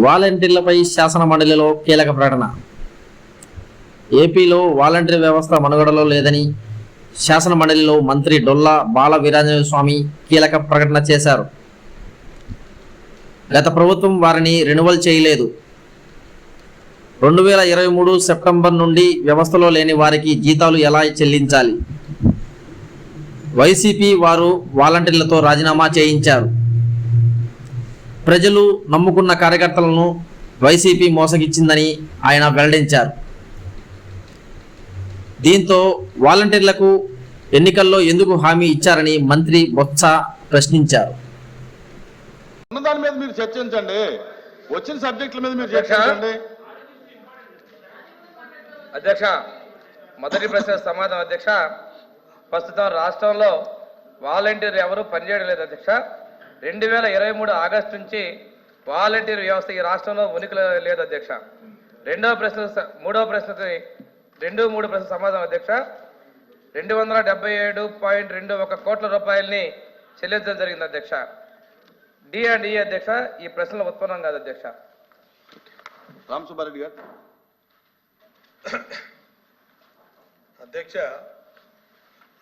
వాలంటీర్లపై శాసన మండలిలో కీలక ప్రకటన. ఏపీలో వాలంటీర్ వ్యవస్థ మనుగడలో లేదని శాసన మండలిలో మంత్రి డొల్లా బాల వీరాంజనేయ స్వామి కీలక ప్రకటన చేశారు. గత ప్రభుత్వం వారిని రెన్యువల్ చేయలేదు. 2023 సెప్టెంబర్ నుండి వ్యవస్థలో లేని వారికి జీతాలు ఎలా చెల్లించాలి? వైసీపీ వారు వాలంటీర్లతో రాజీనామా చేయించారు. ప్రజలు నమ్ముకున్న కార్యకర్తలను వైసీపీ మోసగిచ్చిందని ఆయన వెల్లడించారు. దీంతో వాలంటీర్లకు ఎన్నికల్లో ఎందుకు హామీ ఇచ్చారని మంత్రి బొత్స ప్రశ్నించారు. దాని మీద మీరు చర్చించండి, వచ్చిన సబ్జెక్టుల మీద మీరు చర్చించండి. అధ్యక్ష, మొదటి ప్రశ్న సమాధానం. అధ్యక్ష, ప్రస్తుతం రాష్ట్రంలో వాలంటీర్ ఎవరు పనిచేయడం లేదు అధ్యక్ష. 2023 ఆగస్టు నుంచి వాలంటీర్ వ్యవస్థ ఈ రాష్ట్రంలో ఉనికిలో లేదు అధ్యక్ష. మూడవ ప్రశ్నకి 2-3 ప్రశ్న సమాధానం అధ్యక్ష. 277.21 కోట్ల రూపాయలని చెల్లించడం జరిగింది అధ్యక్ష. D&E అధ్యక్ష, ఈ ప్రశ్నలు ఉత్పన్నం కాదు అధ్యక్ష. రామ్ సుబ్బారెడ్డి గారు. అధ్యక్ష,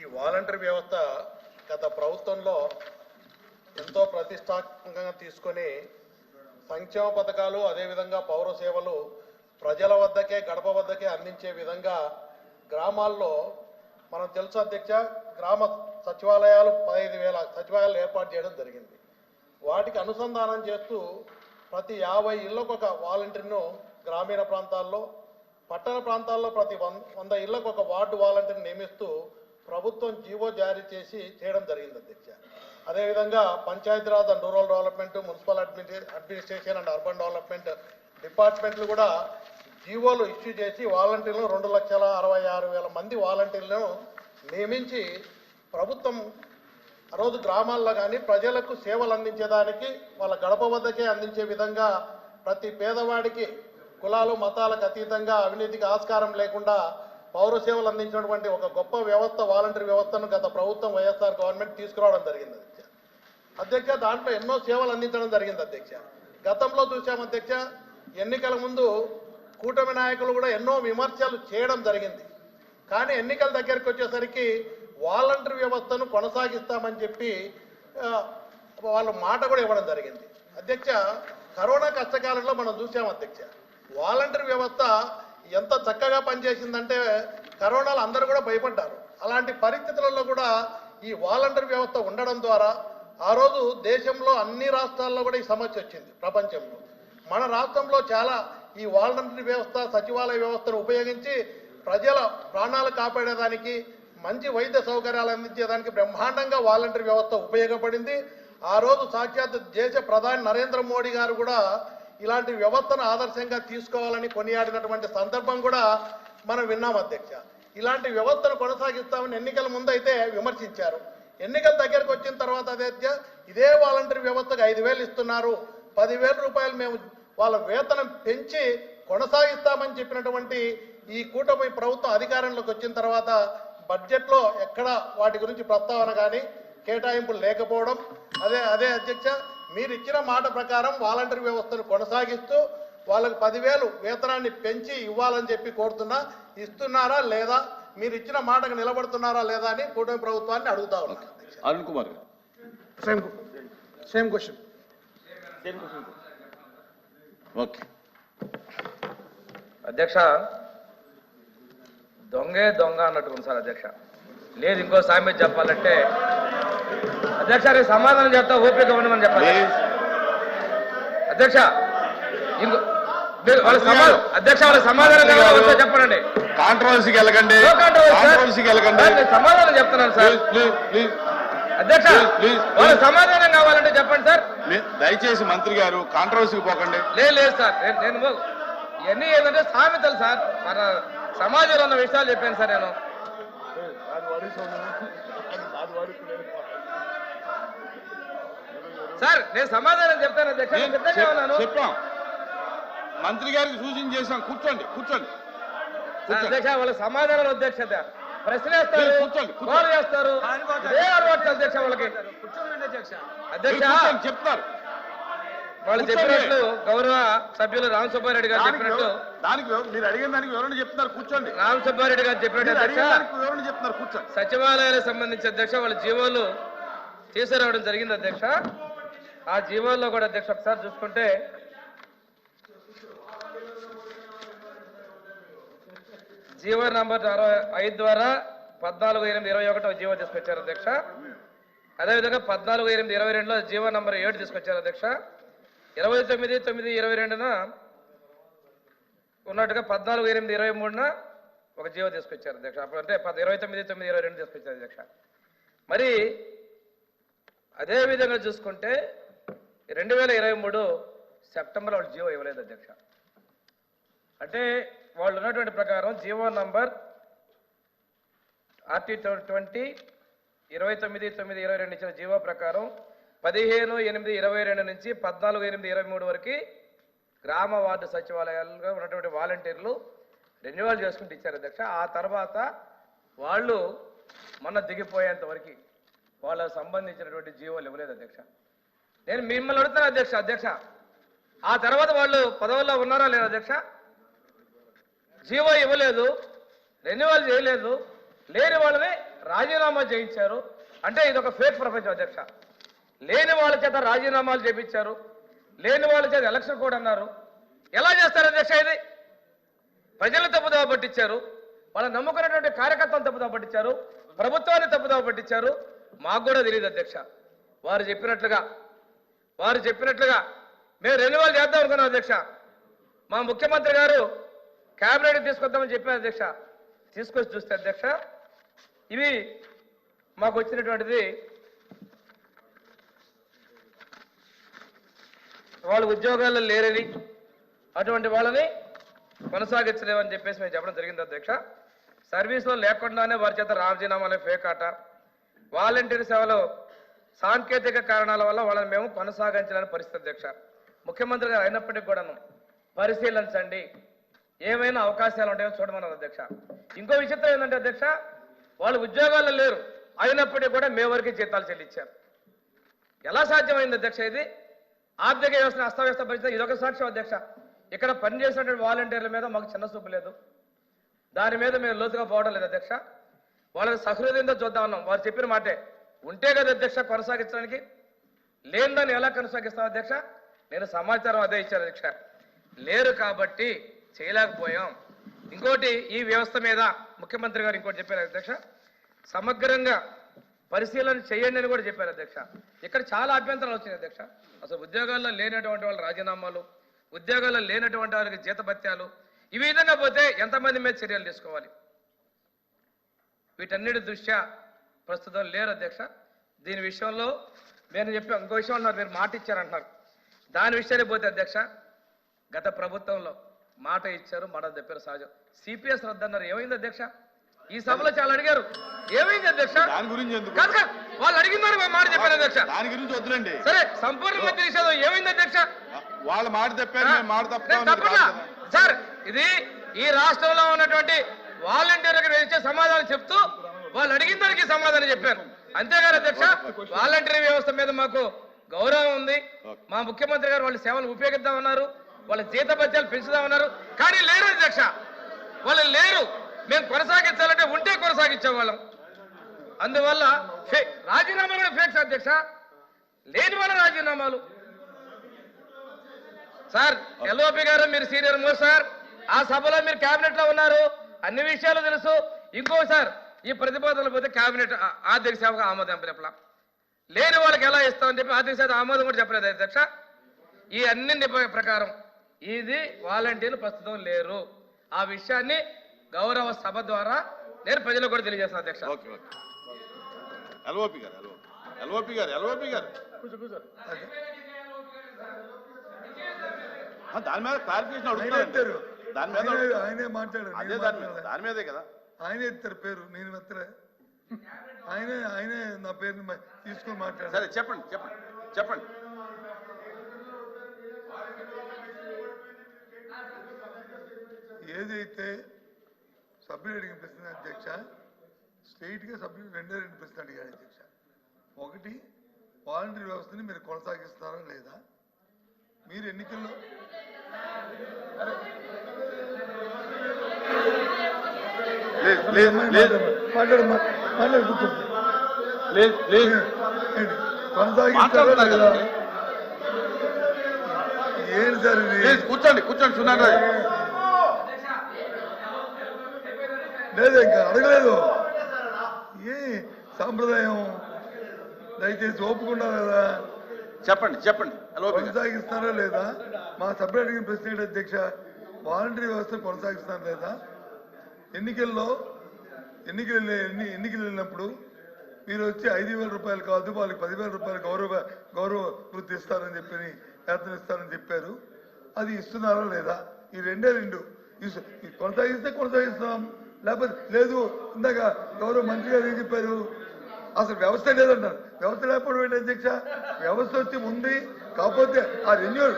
ఈ వాలంటీర్ వ్యవస్థ గత ప్రభుత్వంలో ఎంతో ప్రతిష్టాత్మకంగా తీసుకొని సంక్షేమ పథకాలు అదేవిధంగా పౌర సేవలు ప్రజల వద్దకే గడప వద్దకే అందించే విధంగా గ్రామాల్లో మనం తెలుసు అధ్యక్ష, గ్రామ సచివాలయాలు 15,000 సచివాలయాలు ఏర్పాటు చేయడం జరిగింది. వాటికి అనుసంధానం చేస్తూ ప్రతి 50 ఇళ్లకు ఒక వాలంటీర్ను గ్రామీణ ప్రాంతాల్లో, పట్టణ ప్రాంతాల్లో ప్రతి 100 ఇళ్లకు ఒక వార్డు వాలంటీర్ని నియమిస్తూ ప్రభుత్వం జీవో జారీ చేసి చేయడం జరిగింది అధ్యక్ష. అదేవిధంగా Panchayati Raj and rural development, municipal administration and urban development డిపార్ట్మెంట్లు కూడా జీవోలు ఇష్యూ చేసి వాలంటీర్లను 2,66,000 మంది వాలంటీర్లను నియమించి ప్రభుత్వం ఆ రోజు గ్రామాల్లో కానీ ప్రజలకు సేవలు అందించేదానికి వాళ్ళ గడప వద్దకే అందించే విధంగా ప్రతి పేదవాడికి కులాలు మతాలకు అతీతంగా అవినీతికి ఆస్కారం లేకుండా పౌర సేవలు అందించినటువంటి ఒక గొప్ప వ్యవస్థ వాలంటీర్ వ్యవస్థను గత ప్రభుత్వం వైఎస్ఆర్ గవర్నమెంట్ తీసుకురావడం జరిగింది అధ్యక్ష. దాంట్లో ఎన్నో సేవలు అందించడం జరిగింది అధ్యక్ష. గతంలో చూసాం అధ్యక్ష, ఎన్నికల ముందు కూటమి నాయకులు కూడా ఎన్నో విమర్శలు చేయడం జరిగింది. కానీ ఎన్నికల దగ్గరికి వచ్చేసరికి వాలంటీర్ వ్యవస్థను కొనసాగిస్తామని చెప్పి వాళ్ళు మాట కూడా ఇవ్వడం జరిగింది అధ్యక్ష. కరోనా కష్టకాలంలో మనం చూసాం అధ్యక్ష, వాలంటీర్ వ్యవస్థ ఎంత చక్కగా పనిచేసిందంటే కరోనాలో అందరూ కూడా భయపడ్డారు. అలాంటి పరిస్థితులలో కూడా ఈ వాలంటీర్ వ్యవస్థ ఉండడం ద్వారా ఆ రోజు దేశంలో అన్ని రాష్ట్రాల్లో కూడా ఈ సమస్య వచ్చింది. ప్రపంచంలో మన రాష్ట్రంలో చాలా ఈ వాలంటీర్ వ్యవస్థ సచివాలయ వ్యవస్థను ఉపయోగించి ప్రజల ప్రాణాలు కాపాడేదానికి, మంచి వైద్య సౌకర్యాలు అందించేదానికి బ్రహ్మాండంగా వాలంటీర్ వ్యవస్థ ఉపయోగపడింది. ఆ రోజు సాక్షాత్ దేశ ప్రధాని నరేంద్ర మోడీ గారు కూడా ఇలాంటి వ్యవస్థను ఆదర్శంగా తీసుకోవాలని కొనియాడినటువంటి సందర్భం కూడా మనం విన్నాం అధ్యక్ష. ఇలాంటి వ్యవస్థను కొనసాగిస్తామని ఎన్నికల ముందు అయితే విమర్శించారు. ఎన్నికల దగ్గరకు వచ్చిన తర్వాత అధ్యక్ష, ఇదే వాలంటీర్ వ్యవస్థకు 5,000 ఇస్తున్నారు, 10,000 రూపాయలు మేము వాళ్ళ వేతనం పెంచి కొనసాగిస్తామని చెప్పినటువంటి ఈ కూటమి ప్రభుత్వం అధికారంలోకి వచ్చిన తర్వాత బడ్జెట్లో ఎక్కడ వాటి గురించి ప్రస్తావన కానీ కేటాయింపులు లేకపోవడం. అదే అధ్యక్ష, మీరు ఇచ్చిన మాట ప్రకారం వాలంటీర్ వ్యవస్థను కొనసాగిస్తూ వాళ్ళకు 10,000 వేతనాన్ని పెంచి ఇవ్వాలని చెప్పి కోరుతున్నా. ఇస్తున్నారా లేదా, మీరు ఇచ్చిన మాటకు నిలబడుతున్నారా లేదా అని కూటమి ప్రభుత్వాన్ని అడుగుతా ఉన్నాను. అరుణ్ కుమార్ గారు. Same question. ఓకే అధ్యక్ష, దొంగే దొంగ అన్నట్టు సార్ అధ్యక్ష. లేదు, ఇంకో సామెత చెప్పాలంటే అధ్యక్ష, రేపు సమాధానం చెప్తా ఓపిక ఉండమని చెప్పాలి అధ్యక్ష. ఇంకో అధ్యక్ష వాళ్ళ సమాధానం చెప్పండి. కాంట్రవర్సీకి వెళ్ళకండి, సమాధానం చెప్తున్నాను సార్. అధ్యక్ష వాళ్ళ సమాధానం కావాలంటే చెప్పండి సార్. దయచేసి మంత్రి గారు కాంట్రవర్సీకి పోకండి. లేదు సార్, నేను ఇవన్నీ ఏంటంటే సామెతలు సార్, మన సమాజంలో ఉన్న విషయాలు చెప్పాను సార్. నేను సార్ నేను సమాధానం చెప్తాను అధ్యక్ష. చెప్పాం, మంత్రి గారికి సూచన చేశాం. కూర్చోండి అధ్యక్ష. వాళ్ళ సమాధానాలు అధ్యక్షత ప్రశ్న వేస్తారు, కాల్ చేస్తారు, ఏ అలవాటు అధ్యక్ష వాళ్ళకి. అధ్యక్ష చెప్తారు. వాళ్ళు చెప్పినట్లు గౌరవ సభ్యులు రామసుబ్బారెడ్డి గారు చెప్పినట్టు మీరు అడిగిన దానికి వివరణ చెప్తున్నారు, కూర్చోండి. రామసుబ్బారెడ్డి గారు చెప్పినట్టు మీరు అధ్యక్ష అడిగిన దానికి వివరణ చెప్తున్నారు, కూర్చోండి. సచివాలయాలకు సంబంధించి అధ్యక్ష వాళ్ళ జీవోలు తీసుకురావడం జరిగింది అధ్యక్ష. ఆ జీవోల్లో కూడా అధ్యక్ష ఒకసారి చూసుకుంటే జీవో నంబర్ 65 ద్వారా 14/8/21 జీవో తీసుకొచ్చారు అధ్యక్ష. అదేవిధంగా 14/8/22లో జీవో నంబర్ 7 తీసుకొచ్చారు అధ్యక్ష. 29/9/22న ఉన్నట్టుగా 14/8/23న ఒక జీవో తీసుకొచ్చారు అధ్యక్ష. అప్పుడు అంటే 29/9/22 తీసుకొచ్చారు అధ్యక్ష. మరి అదే విధంగా చూసుకుంటే 2023 సెప్టెంబర్ వాళ్ళు జీవో ఇవ్వలేదు అధ్యక్ష. అంటే వాళ్ళు ఉన్నటువంటి ప్రకారం జీవో నంబర్ RT20 29/9/22 ఇచ్చిన జీవో ప్రకారం 15/8/22 నుంచి 14/8/23 వరకు గ్రామ వార్డు సచివాలయాలుగా ఉన్నటువంటి వాలంటీర్లు రెన్యువల్ చేసుకుంటూ ఇచ్చారు అధ్యక్ష. ఆ తర్వాత వాళ్ళు మొన్న దిగిపోయేంత వరకు వాళ్ళకు సంబంధించినటువంటి జీవోలు ఇవ్వలేదు అధ్యక్ష. నేను మిమ్మల్ని అడుగుతాను అధ్యక్ష, ఆ తర్వాత వాళ్ళు పదవుల్లో ఉన్నారా లేదా అధ్యక్ష? జీవో ఇవ్వలేదు, రెన్యువల్ చేయలేదు, లేని వాళ్ళని రాజీనామా చేయించారు. అంటే ఇది ఒక ఫేక్ ప్రపంచం అధ్యక్ష. లేని వాళ్ళ చేత రాజీనామాలు చేయించారు, లేని వాళ్ళ చేత ఎలక్షన్ కూడా అన్నారు. ఎలా చేస్తారు అధ్యక్ష? ఇది ప్రజలను తప్పుదోవ పట్టించారు, వాళ్ళ నమ్ముకున్నటువంటి కార్యకర్తలను తప్పుదోవ పట్టించారు, ప్రభుత్వాన్ని తప్పుదోవ పట్టించారు. మాకు కూడా తెలియదు అధ్యక్ష. వారు చెప్పినట్లుగా మేము రెన్యువల్ చేద్దాం అనుకున్నాం అధ్యక్ష. మా ముఖ్యమంత్రి గారు క్యాబినెట్ తీసుకొద్దామని చెప్పారు అధ్యక్ష. తీసుకొచ్చి చూస్తే అధ్యక్ష ఇవి మాకు వచ్చినటువంటిది వాళ్ళు ఉద్యోగాల్లో లేరని, అటువంటి వాళ్ళని కొనసాగించలేమని చెప్పేసి మేము చెప్పడం జరిగింది అధ్యక్ష. సర్వీస్లో లేకుండానే వారి చేత రాజీనామాలే ఫేక్ ఆట. వాలంటీర్ సేవలో సాంకేతిక కారణాల వల్ల వాళ్ళని మేము కొనసాగించలేని పరిస్థితి అధ్యక్ష. ముఖ్యమంత్రి గారు అయినప్పటికీ కూడాను పరిశీలించండి, ఏమైనా అవకాశాలు ఉంటాయో చూడమన్నారు అధ్యక్ష. ఇంకో విచిత్రం ఏంటంటే అధ్యక్ష, వాళ్ళు ఉద్యోగాల్లో లేరు, అయినప్పటికీ కూడా మే వరకు జీతాలు చెల్లించారు. ఎలా సాధ్యమైంది అధ్యక్ష? ఇది ఆర్థిక వ్యవస్థను అస్తవ్యస్త పరిస్థితి. ఇదొక సాక్ష్యం అధ్యక్ష. ఇక్కడ పనిచేసినటువంటి వాలంటీర్ల మీద మాకు చిన్న చూపు లేదు, దాని మీద మేము లోతుగా పోవడం లేదు అధ్యక్ష. వాళ్ళని సహృదయంతో చూద్దాం అన్నాం. వారు చెప్పిన మాటే ఉంటే కదా అధ్యక్ష కొనసాగించడానికి, లేనిదాన్ని ఎలా కొనసాగిస్తాం అధ్యక్ష? నేను సమాచారం అదే ఇచ్చాను అధ్యక్ష. లేరు కాబట్టి చేయలేకపోయాం. ఇంకోటి ఈ వ్యవస్థ మీద ముఖ్యమంత్రి గారు ఇంకోటి చెప్పారు అధ్యక్ష, సమగ్రంగా పరిశీలన చేయండి అని కూడా చెప్పారు అధ్యక్ష. ఇక్కడ చాలా అభ్యంతరాలు వచ్చినాయి అధ్యక్ష. అసలు ఉద్యోగాల్లో లేనటువంటి వాళ్ళ రాజీనామాలు, ఉద్యోగాల్లో లేనటువంటి వారికి జీతభత్యాలు, ఈ విధంగా పోతే ఎంతమంది మీద చర్యలు తీసుకోవాలి? వీటన్నిటి దృష్ట్యా ప్రస్తుతం లేరు అధ్యక్ష. దీని విషయంలో నేను చెప్పి ఇంకో విషయం అన్నారు, మీరు మాట ఇచ్చారంటున్నారు. దాని విషయాన్ని పోతే అధ్యక్ష, గత ప్రభుత్వంలో మాట ఇచ్చారు, మాట చెప్పారు సహజం. సిపిఎస్ రద్దన్నారు, ఏమైంది అధ్యక్ష? ఈ సభలో చాలా అడిగారు, ఏమైంది అధ్యక్ష? దాని గురించి ఎందుకు? కాదు వాళ్ళు అడిగినారు, మాట చెప్పారు అధ్యక్ష. దాని గురించి వద్దులండి. సరే, సంపూర్ణ మంత్రి నిషేధం ఏమైంది అధ్యక్ష? వాళ్ళ మాట తప్పారు, మాట తప్పట్లా సార్. ఇది ఈ రాష్ట్రంలో ఉన్నటువంటి వాలంటీర్లకు ఇచ్చే సమాధానం చెప్తూ వాళ్ళు అడిగిన దానికి సమాధానం చెప్పారు. అంతేగాని అధ్యక్ష, వాలంటీర్ వ్యవస్థ మీద మాకు గౌరవం ఉంది. మా ముఖ్యమంత్రి గారు వాళ్ళ సేవలు ఉపయోగిద్దామన్నారు, వాళ్ళ జీతభత్యాలు పెంచుదామన్నారు. కానీ లేరు అధ్యక్ష, వాళ్ళు లేరు. మేము కొనసాగించాలంటే ఉంటే కొనసాగించే వాళ్ళం. అందువల్ల రాజీనామాలు కూడా ఫేక్స్ అధ్యక్ష, లేని వాళ్ళ రాజీనామాలు. సార్ ఎల్ఓపి గారు మీరు సీనియర్ మోస్ట్ సార్, ఆ సభలో మీరు కేబినెట్ లో ఉన్నారు, అన్ని విషయాలు తెలుసు. ఇంకోసారి ఈ ప్రతిపాదనలు పోతే కేబినెట్ ఆర్థిక సేవకు ఆమోదం చెప్పలా, లేని వాళ్ళకి ఎలా ఇస్తామని చెప్పి ఆర్థిక సేవ ఆమోదం కూడా చెప్పలేదు అధ్యక్ష. ఈ అన్ని ప్రకారం ఇది వాలంటీర్లు ప్రస్తుతం లేరు. ఆ విషయాన్ని గౌరవ సభ ద్వారా నేను ప్రజలకు కూడా తెలియజేస్తాను అధ్యక్ష. ఎల్ఓపి గారు దాని మీద క్లారిఫికేషన్ అడుగుతారు. దాని మీద ఆయనే మాట్లాడారు, అదే దాని మీదే కదా ఆయనే ఎత్తారు పేరు, నేను ఎత్తలే. ఆయనే నా పేరుని తీసుకొని మాట్లాడారు. సరే చెప్పండి. ఏదైతే సభ్యుడు అడిగిన ప్రశ్న అధ్యక్ష, స్ట్రైట్గా సభ్యుడు రెండు ప్రశ్న అడిగాడు అధ్యక్ష. ఒకటి, వాలంటీర్ వ్యవస్థని మీరు కొనసాగిస్తారా లేదా? మీరు ఎన్నికల్లో మాట్లాడు కూర్చోండి. కొనసాగిస్తారా లేదా? ఏంటి సార్ ఇది? కూర్చోండి కూర్చోండి సునారాయణ లేదు ఇంకా అడగలేదు. ఏ సాంప్రదాయం దయచేసి ఒప్పుకున్నారు కదా. చెప్పండి చెప్పండి కొనసాగిస్తారా లేదా? మా సభ్యులు అడిగిన ప్రశ్న ఏంటి అధ్యక్ష, వాలంటరీ వ్యవస్థ కొనసాగిస్తారా లేదా? ఎన్నికలు వెళ్ళినప్పుడు మీరు వచ్చి 5,000 రూపాయలు కాదు వాళ్ళకి 10,000 రూపాయలు గౌరవ వృత్తి ఇస్తారని చెప్పి వేతనం ఇస్తారని చెప్పారు. అది ఇస్తున్నారా లేదా? ఈ రెండే కొనసాగిస్తే కొనసాగిస్తాం, లేకపోతే లేదు. ఇందాక గౌరవ మంత్రి గారు ఏం చెప్పారు, అసలు వ్యవస్థ లేదంటారు. వ్యవస్థ లేకపోవడం ఏంటి అధ్యక్ష? వ్యవస్థ వచ్చి ఉంది, కాకపోతే ఆ రెన్యూవల్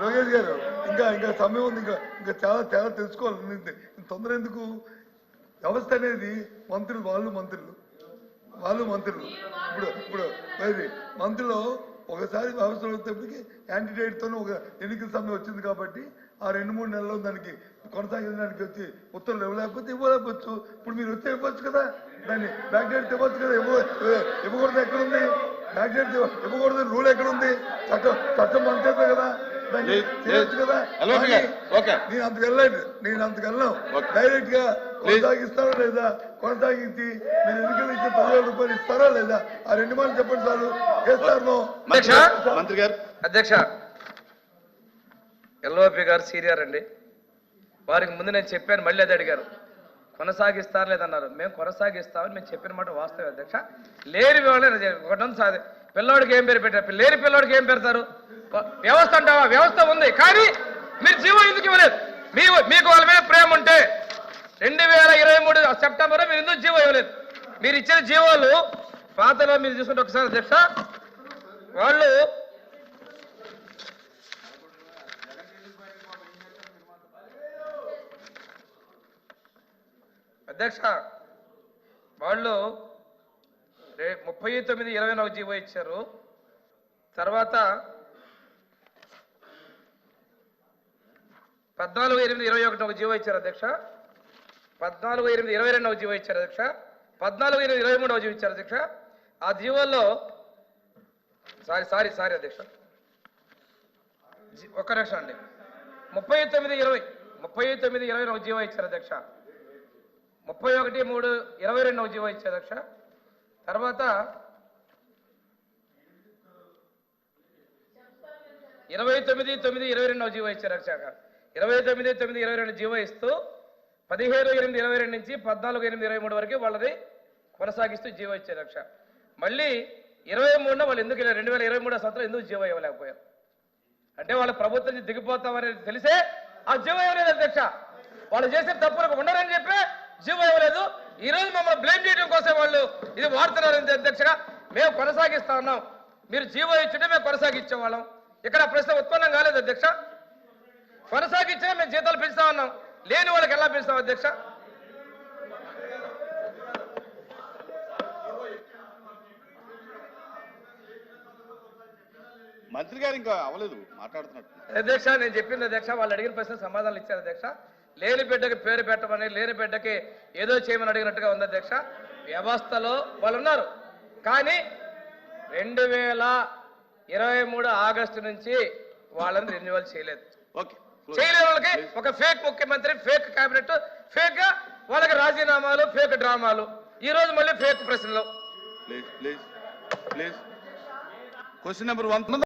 లోకేష్ గారు ఇంకా సమయం ఉంది, ఇంకా చాలా చాలా తెలుసుకోవాలి. తొందర ఎందుకు? వ్యవస్థ అనేది మంత్రులు వాళ్ళు మంత్రులు ఇప్పుడు మంత్రులు ఒకసారి వ్యవస్థలు వచ్చేప్పటికి యాంటీడేట్తో ఒక ఎన్నికల సమయం వచ్చింది కాబట్టి ఆ 2-3 నెలల్లో దానికి కొనసాగించడానికి వచ్చి ఉత్తర్వులు ఇవ్వలేకపోతే ఇవ్వలేకపోవచ్చు. ఇప్పుడు మీరు వచ్చి ఇవ్వచ్చు కదా, దాన్ని బ్యాక్ డేట్ ఇవ్వచ్చు కదా. ఇవ్వకూడదు ఎక్కడుంది? బ్యాక్ డేట్ ఇవ్వకూడదు రూల్ ఎక్కడుంది? చట్టం పనిచేస్తా కదా, దాన్ని చేయొచ్చు కదా. నేను అంతకు వెళ్ళాను. డైరెక్ట్ గా కొనసాగిస్తారా లేదా? కొనసాగించి మీరు ఎన్నికలు ఇచ్చే 10,000 రూపాయలు ఇస్తారా లేదా? ఆ 2 మాటలు చెప్పండి చాలు. చేస్తాను మంత్రి గారు. అధ్యక్ష, ఎల్ఓపి గారు సీనియర్ అండి, వారికి ముందు నేను చెప్పాను, మళ్ళీ అది అడిగారు కొనసాగిస్తారు లేదన్నారు. మేము కొనసాగిస్తామని మేము చెప్పిన మాట వాస్తవం అధ్యక్ష. లేని ఒకటి సార్, పిల్లోడికి ఏం పేరు పెట్టారు? లేని పిల్లోడికి ఏం పెడతారు? వ్యవస్థ అంటావా? వ్యవస్థ ఉంది, కానీ మీరు జీవో ఎందుకు ఇవ్వలేదు? మీకు వాళ్ళ మీద ప్రేమ ఉంటే 2023 సెప్టెంబర్ మీరు ఎందుకు జీవో ఇవ్వలేదు? మీరు ఇచ్చిన జీవోలు పాతలో మీరు చూసుకుంటే ఒకసారి అధ్యక్ష, వాళ్ళు అధ్యక్ష 39/20 జీవో ఇచ్చారు. తర్వాత 14/8/21 ఒక జీవో ఇచ్చారు అధ్యక్ష. 14/8/22 ఒక జీవో ఇచ్చారు అధ్యక్ష. 14/8/23 ఒక జీవో ఇచ్చారు అధ్యక్ష. ఆ జీవోల్లో సారీ అధ్యక్ష, ఒక్క నిమిషం అండి. 39/20 ఒక జీవో ఇచ్చారు అధ్యక్ష. 31/3/22 ఒక జీవో ఇచ్చారు అధ్యక్ష. తర్వాత 29/9/22 ఒక జీవో ఇచ్చారు అధ్యక్ష. 29/9/22 జీవో ఇస్తూ 15/8/22 నుంచి 14/8/23 వరకు వాళ్ళది కొనసాగిస్తూ జీవో ఇచ్చారు అధ్యక్ష. మళ్ళీ 23 వాళ్ళు ఎందుకు 2023 సంవత్సరం ఎందుకు జీవో ఇవ్వలేకపోయారు అంటే వాళ్ళ ప్రభుత్వం నుంచి దిగిపోతామని తెలిసే ఆ జీవో ఇవ్వలేదు అధ్యక్ష. వాళ్ళు చేసే తప్పులకు ఉండరని చెప్పి జీవో ఇవ్వలేదు. ఈ రోజు మమ్మల్ని బ్లేమ్ చేయడం కోసం వాళ్ళు ఇది వాడుతున్నారు అధ్యక్షగా. మేము కొనసాగిస్తా ఉన్నాం, మీరు జీవో ఇచ్చుంటే మేము కొనసాగించేవాళ్ళం. ఇక్కడ ప్రశ్న ఉత్పన్నం కాలేదు అధ్యక్ష. కొనసాగించే మేము జీతాలు పెంచుతా ఉన్నాం, లేని వాళ్ళకి ఎలా పెంచుతాం అధ్యక్ష? మంత్రి గారు ఇంకా అవ్వలేదు మాట్లాడుతున్నట్టు అధ్యక్ష. నేను చెప్పింది అధ్యక్ష, వాళ్ళు అడిగిన ప్రశ్న సమాధానాలు ఇచ్చారు అధ్యక్ష. లేని బిడ్డకి పేరు పెట్టమని, లేని బిడ్డకి ఏదో చేయమని అడిగినట్టుగా ఉంది అధ్యక్ష. వ్యవస్థలో వాళ్ళు ఉన్నారు, కానీ 2023 ఆగస్టు నుంచి వాళ్ళని రెన్యువల్ చేయలేదు. చేయలేని వాళ్ళకి ఒక ఫేక్ ముఖ్యమంత్రి, ఫేక్ కేబినెట్, ఫేక్ గా వాళ్ళకి రాజీనామాలు, ఫేక్ డ్రామాలు, ఈ రోజు మళ్ళీ ఫేక్ ప్రశ్నలు. Question number 1